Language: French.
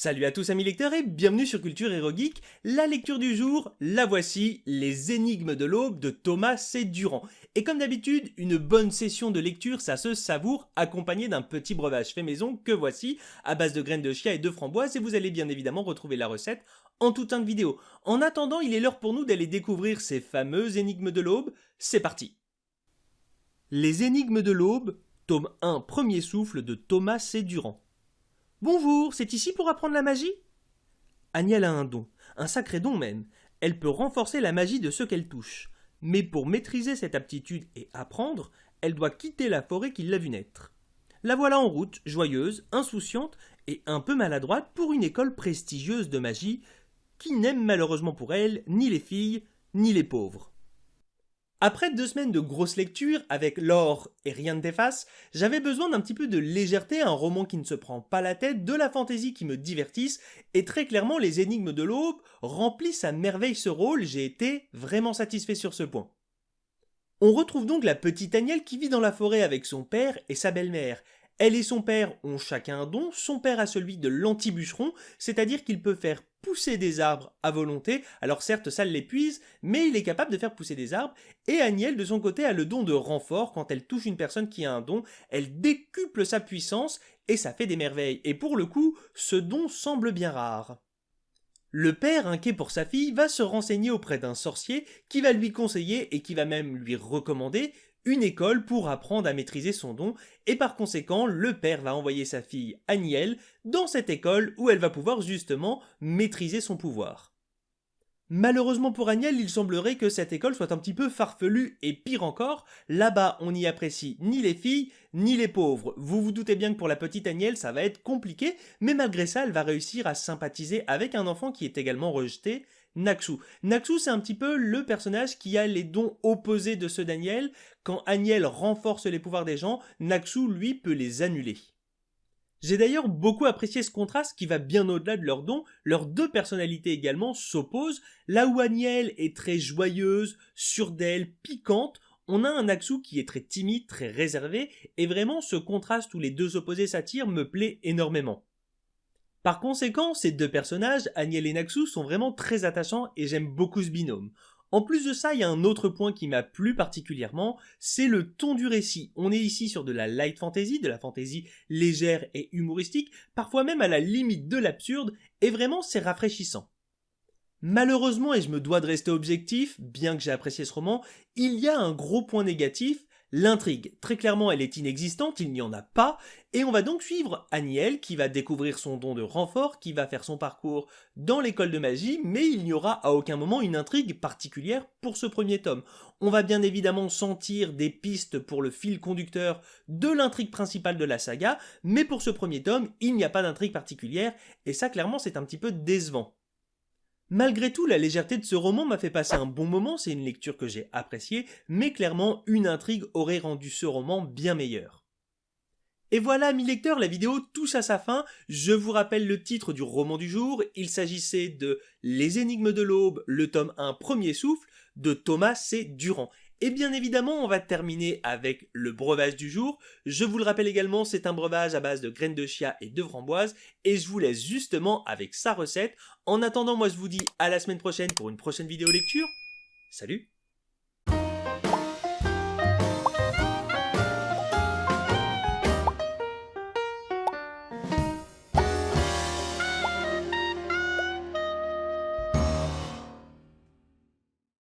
Salut à tous amis lecteurs et bienvenue sur Culture Hero Geek. La lecture du jour, la voici, Les Énigmes de l'Aube de Thomas C. Durand. Et comme d'habitude, une bonne session de lecture, ça se savoure, accompagné d'un petit breuvage fait maison que voici, à base de graines de chia et de framboises, et vous allez bien évidemment retrouver la recette en toute fin de vidéo. En attendant, il est l'heure pour nous d'aller découvrir ces fameuses Énigmes de l'Aube. C'est parti. Les Énigmes de l'Aube, tome 1, premier souffle de Thomas C. Durand. Bonjour, c'est ici pour apprendre la magie? Agnelle a un don, un sacré don même. Elle peut renforcer la magie de ceux qu'elle touche. Mais pour maîtriser cette aptitude et apprendre, elle doit quitter la forêt qui l'a vue naître. La voilà en route, joyeuse, insouciante et un peu maladroite pour une école prestigieuse de magie qui n'aime malheureusement pour elle ni les filles ni les pauvres. Après 2 semaines de grosses lectures, avec l'or et rien ne t'efface, j'avais besoin d'un petit peu de légèreté, un roman qui ne se prend pas la tête, de la fantaisie qui me divertisse, et très clairement les Énigmes de l'Aube remplissent à merveille ce rôle, j'ai été vraiment satisfait sur ce point. On retrouve donc la petite Agnelle qui vit dans la forêt avec son père et sa belle-mère. Elle et son père ont chacun un don, son père a celui de l'anti-bûcheron, c'est-à-dire qu'il peut faire pousser des arbres à volonté, alors certes ça l'épuise, mais il est capable de faire pousser des arbres, et Agnelle de son côté a le don de renfort, quand elle touche une personne qui a un don, elle décuple sa puissance, et ça fait des merveilles, et pour le coup, ce don semble bien rare. Le père, inquiet pour sa fille, va se renseigner auprès d'un sorcier qui va lui conseiller et qui va même lui recommander une école pour apprendre à maîtriser son don, et par conséquent, le père va envoyer sa fille Agnelle dans cette école où elle va pouvoir justement maîtriser son pouvoir. Malheureusement pour Agnelle, il semblerait que cette école soit un petit peu farfelue, et pire encore, là-bas on n'y apprécie ni les filles, ni les pauvres. Vous vous doutez bien que pour la petite Agnelle ça va être compliqué, mais malgré ça elle va réussir à sympathiser avec un enfant qui est également rejeté, Naxu. Naxu c'est un petit peu le personnage qui a les dons opposés de ceux d'Agnelle. Quand Agnelle renforce les pouvoirs des gens, Naxu lui peut les annuler. J'ai d'ailleurs beaucoup apprécié ce contraste qui va bien au-delà de leurs dons, leurs deux personnalités également s'opposent, là où Agnelle est très joyeuse, sûre d'elle, piquante, on a un Naxu qui est très timide, très réservé, et vraiment ce contraste où les deux opposés s'attirent me plaît énormément. Par conséquent, ces deux personnages, Agnelle et Naxu, sont vraiment très attachants et j'aime beaucoup ce binôme. En plus de ça, il y a un autre point qui m'a plu particulièrement, c'est le ton du récit. On est ici sur de la light fantasy, de la fantasy légère et humoristique, parfois même à la limite de l'absurde, et vraiment c'est rafraîchissant. Malheureusement, et je me dois de rester objectif, bien que j'ai apprécié ce roman, il y a un gros point négatif, l'intrigue. Très clairement, elle est inexistante, il n'y en a pas, et on va donc suivre Agnelle qui va découvrir son don de renfort, qui va faire son parcours dans l'école de magie, mais il n'y aura à aucun moment une intrigue particulière pour ce premier tome. On va bien évidemment sentir des pistes pour le fil conducteur de l'intrigue principale de la saga, mais pour ce premier tome, il n'y a pas d'intrigue particulière, et ça clairement c'est un petit peu décevant. Malgré tout, la légèreté de ce roman m'a fait passer un bon moment, c'est une lecture que j'ai appréciée, mais clairement, une intrigue aurait rendu ce roman bien meilleur. Et voilà, amis lecteurs, la vidéo touche à sa fin. Je vous rappelle le titre du roman du jour. Il s'agissait de Les Énigmes de l'Aube, le tome 1, premier souffle, de Thomas C. Durand. Et bien évidemment, on va terminer avec le breuvage du jour. Je vous le rappelle également, c'est un breuvage à base de graines de chia et de framboises. Et je vous laisse justement avec sa recette. En attendant, moi je vous dis à la semaine prochaine pour une prochaine vidéo lecture. Salut!